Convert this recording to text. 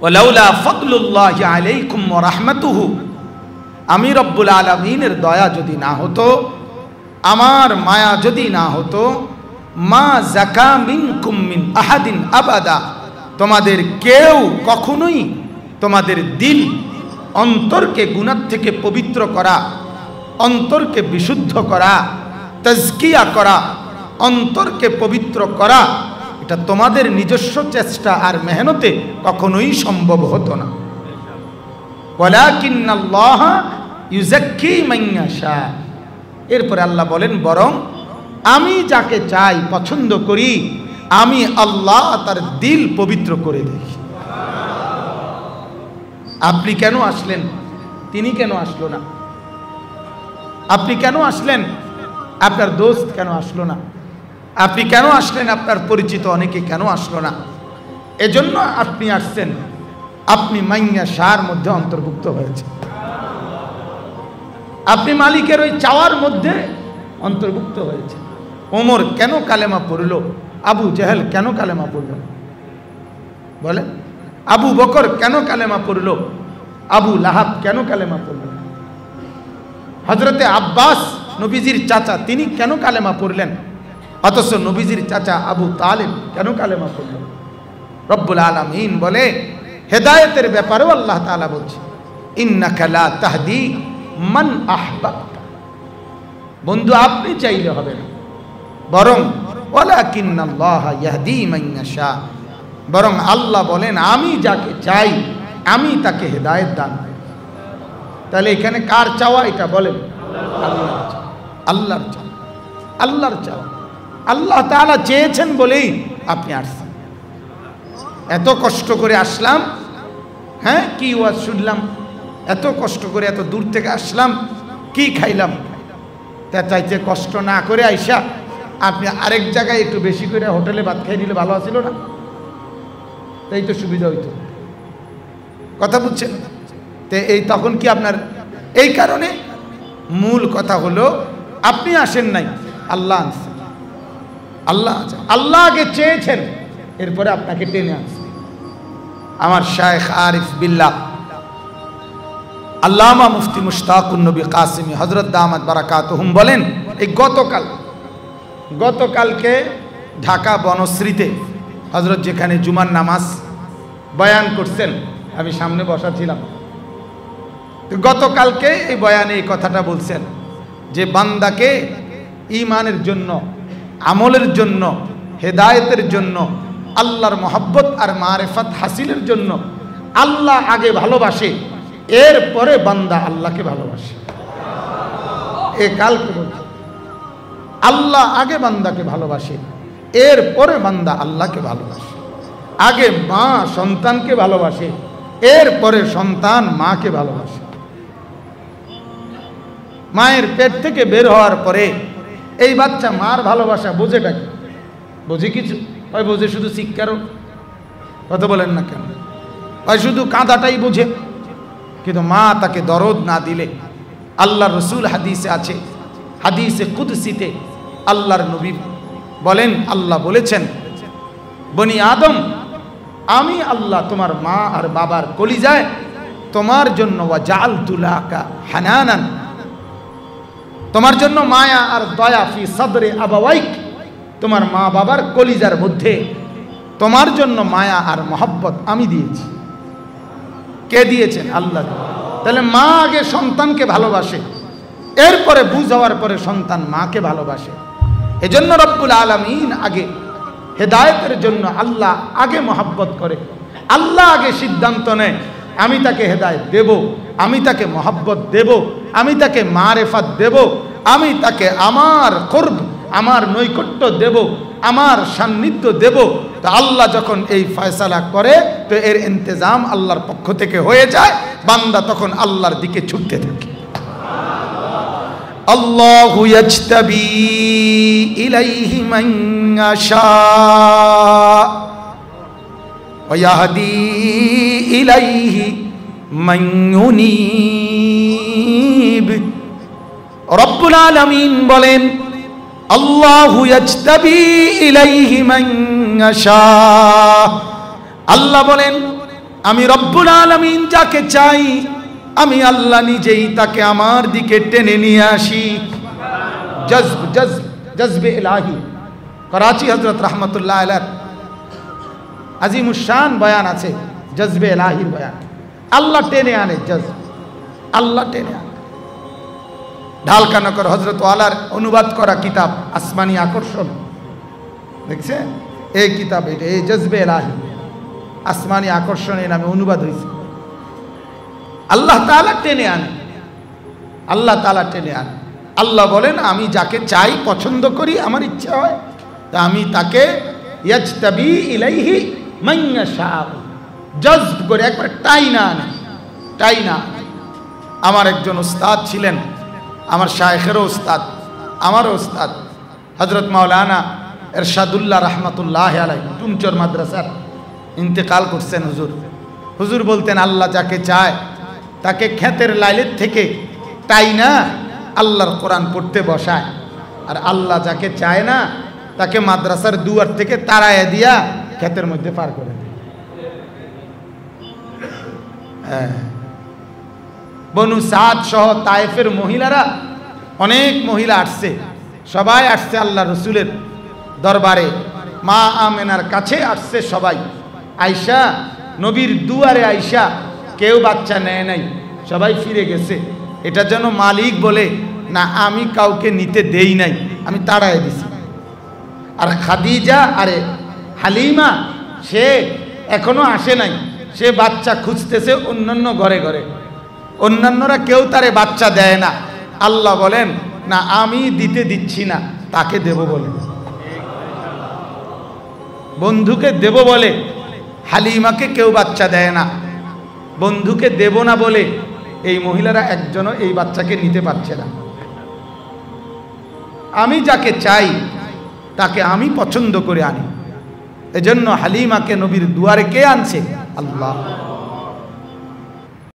ওয়ালাউলা ফাদলুল্লাহি আলাইকুম ওয়া রাহমাতুহু, আমি রব্বুল আলামিনের দয়া যদি না হতো, আমার মায়া যদি না হতো, মা যাকা মিনকুম মিন আহাদিন আবাদা, তোমাদের কেউ কখনোই তোমাদের দিল, অন্তরকে গুনাহ থেকে পবিত্র করা, অন্তরকে বিশুদ্ধ করা, তাজকিয়া করা, অন্তরকে পবিত্র করা, এটা তোমাদের নিজস্ব চেষ্টা আর মেহনতে কখনোই সম্ভব হতো না। ওয়ালাকিন্নাল্লাহ ইউযাক্কি মান ইয়াশা, এরপরে আল্লাহ বলেন বরং আমি যাকে চাই, পছন্দ করি, আমি আল্লাহ তার দিল পবিত্র করে দেই। আপনি কেন আসলেন? তিনি কেন আসলো না? আপনি কেন আসলেন? আপনার দোস্ত কেন আসলো না? আপনি কেন আসলেন? আপনার পরিচিত অনেকে কেন আসলো না? এজন্য আপনি আসছেন, আপনি মাইয়া শাহর মধ্যে অন্তর্ভুক্ত হয়েছে, আপনি মালিকের ওই চাওয়ার মধ্যে অন্তর্ভুক্ত হয়েছে। ওমর কেন কালেমা পড়ল? আবু জেহেল কেন কালেমা পড়ল? বলে আবু বকর কেন কালেমা পড়ল? আবু লাহাব কেন কালেমা পড়ল? হযরতে আব্বাস নবীজির চাচা, তিনি কেন কালেমা পড়লেন? অথচ নবীজির চাচা আবু তালিব কেন কালেমা পড়লেন? রব্বুল আলামিন বলে হেদায়েতের ব্যাপারেও আল্লাহ তাআলা বলছে ইন্নাকা লা তাহদি মান আহবাবতা, বন্ধু আপনি চাইলে হবে না, বরং ওয়ালাকিন্নাল্লাহা ইয়াহদি মান ইয়াশা, বরং আল্লাহ বলেন আমি যাকে চাই আমি তাকে হেদায়েত দান করি। তাহলে এখানে কার চাওয়া? এটা বলেন আল্লাহর চাওয়া, আল্লাহর চাওয়া। আল্লাহ তাআলা চেয়েছেন বলেই আপনি আসছেন। এত কষ্ট করে আসলাম, হ্যাঁ কি ওয়াজ শুনলাম, এত কষ্ট করে এত দূর থেকে আসলাম, কি খাইলাম, তা চাইতে কষ্ট না করে আইসা আপনি আরেক জায়গায় একটু বেশি করে হোটেলে ভাত খাই নিলে ভালো আছিল না? তাই তো সুবিধা হইতো। কথা বুঝছেন? তো এই তখন কি আপনার, এই কারণে মূল কথা হলো আপনি আসেন নাই, আল্লাহ আনছেন। আল্লাহ আল্লাহ আগে চেয়েছেন, এরপরে আপনাকে টেনে আনছেন। আমার শায়েখ আরিফ বিল্লাহ আল্লামা মুফতি মুশতাকুন নবী কাসিমি হযরত দামাত বারাকাতুহুম বলেন, এই গতকালকে ঢাকা বনশ্রীতে হযরত যেখানে জুমার নামাজ বয়ান করছেন, আমি সামনে বসা ছিলাম, তো গতকালকে এই বয়ানে এই কথাটা বলছেন যে বান্দাকে ঈমানের জন্য, আমলের জন্য, হেদায়েতের জন্য, আল্লাহর মহব্বত আর মারিফত হাসিলের জন্য আল্লাহ আগে ভালোবাসে, এরপরে বান্দা আল্লাহকে ভালোবাসে। এ কালকে বলছে আল্লাহ আগে বান্দাকে ভালোবাসে, এরপরে বান্দা আল্লাহকে ভালোবাসে। আগে মা সন্তানকে ভালোবাসে, এরপরে সন্তান মাকে ভালোবাসে। মায়ের পেট থেকে বের হওয়ার পরে এই বাচ্চা মার ভালোবাসা বোঝেটা কি? বোঝে কিছু? হয় বোঝে শুধু চিৎকারও, কথা বলেন না কেন? হয় শুধু কাঁদাটাই বোঝে, কিন্তু মা তাকে দরদ না দিলে, আল্লাহ রসুল হাদিসে আছে, হাদিসে কুদসিতে আল্লাহর নবী বলেন, আল্লাহ বলেছেন বনি আদম আমি আল্লাহ তোমার মা আর বাবার কলিজায় তোমার জন্য ওয়াজআলতু লাকা হানানান, তোমার জন্য মায়া আর দয়া ফি সাদরে আবাওয়াইক, তোমার মা বাবার কলিজার মধ্যে তোমার জন্য মায়া আর মহব্বত আমি দিয়েছি। কে দিয়েছেন? আল্লাহ। তাহলে মা আগে সন্তানকে ভালোবাসে, এরপরে বুঝ হওয়ার পরে সন্তান মাকে ভালোবাসে। এজন্য রব্বুল আলামিন আগে হেদায়েতের জন্য আল্লাহ আগে মহব্বত করে, আল্লাহ আগে সিদ্ধান্ত নেয় আমি তাকে হেদায়েত দেব, আমি তাকে মহব্বত দেব, আমি তাকে মারিফাত দেব, আমি তাকে আমার কুরব, আমার নৈকট্য দেব, আমার সান্নিধ্য দেব। তো আল্লাহ যখন এই ফয়সালা করে, তো এর ইন্তজাম আল্লাহর পক্ষ থেকে হয়ে যায়, বান্দা তখন আল্লাহর দিকে ছুটতে থাকে। আল্লাহু ইয়াজতাবি ইলাইহি মান ইয়াশা ওয়া ইয়াহদি ইলাইহি মান ইউনীব। রব্বুল আলামিন বলেন আল্লাহু ইয়াজতাবি ইলাইহি মান ইয়াশা, আল্লাহ বলেন আমি রব্বুল আলামিন যাকে চাই আমি আল্লাহ নিজেই তাকে আমার দিকে টেনে নিয়ে আসি। জজ্ব জজ্ব জজ্বে ইলাহি। করাচি হযরত রাহমাতুল্লাহ আলাইহি আজিমুশ শান বয়ান আছে, জজ্বে ইলাহির বয়ান। আল্লাহ টেনে আনে, জজ্ব আল্লাহ টেনে আনে। ঢালকানগর হযরত ওয়ালার অনুবাদ করা কিতাব আসমানি আকর্ষণ, দেখছেন এই কিতাব, এটা এই জজ্বে ইলাহি আসমানি আকর্ষণ এই নামে অনুবাদ হয়েছে। আল্লাহ তাআলা টেনে আনে, আল্লাহ তাআলা টেনে আনে। আল্লাহ বলেন আমি যাকে চাই পছন্দ করি, আমার ইচ্ছা হয় তা আমি তাকে ইয়াজতাবি ইলাইহি মান ইয়াশা, জজ্ব করে একবার টাইনা আনে, টাইনা। আমার একজন উস্তাদ ছিলেন, আমার শায়েখেরও উস্তাদ, আমারও উস্তাদ, হযরত মাওলানা এরশাদুল্লাহ রহমাতুল্লাহ আলাইহি টুমচর মাদ্রাসার ইন্তেকাল করছেন হুজুর। হুজুর বলতেন আল্লাহ যাকে চায় তাকে ক্ষেতের লাইলের থেকে টাইনা আল্লাহর কোরআন পড়তে বসায়, আর আল্লাহ যাকে চায় না তাকে মাদ্রাসার দুয়ার থেকে তাড়াইয়া দিয়া ক্ষেতের মধ্যে পার করে দেয়। বনু সাদ সহ তায়েফের মহিলারা, অনেক মহিলা আসছে, সবাই আসছে আল্লাহ রসুলের দরবারে, মা আমেনার কাছে আসছে সবাই। আয়সা নবীর দুয়ারে আয়সা, কেউ বাচ্চা নেয় নাই, সবাই ফিরে গেছে। এটা যেন মালিক বলে না আমি কাউকে নিতে দেই নাই, আমি তাড়াই দিছি। আর খাদিজা আরে হালিমা সে এখনো আসে নাই, সে বাচ্চা খুঁজতেছে অন্যান্য ঘরে ঘরে, অন্যান্যরা কেউ তারে বাচ্চা দেয় না। আল্লাহ বলেন না আমি দিতে দিচ্ছি না, তাকে দেব বলে, বন্ধুকে দেব বলে হালিমাকে কেউ বাচ্চা দেয় না, বন্ধুকে দেব না বলে এই মহিলারা একজনও এই বাচ্চাকে নিতে পারছে না। আমি যাকে চাই তাকে আমি পছন্দ করে আনি। এজন্য হালিমাকে নবীর দুয়ারে কে আনছে? আল্লাহ।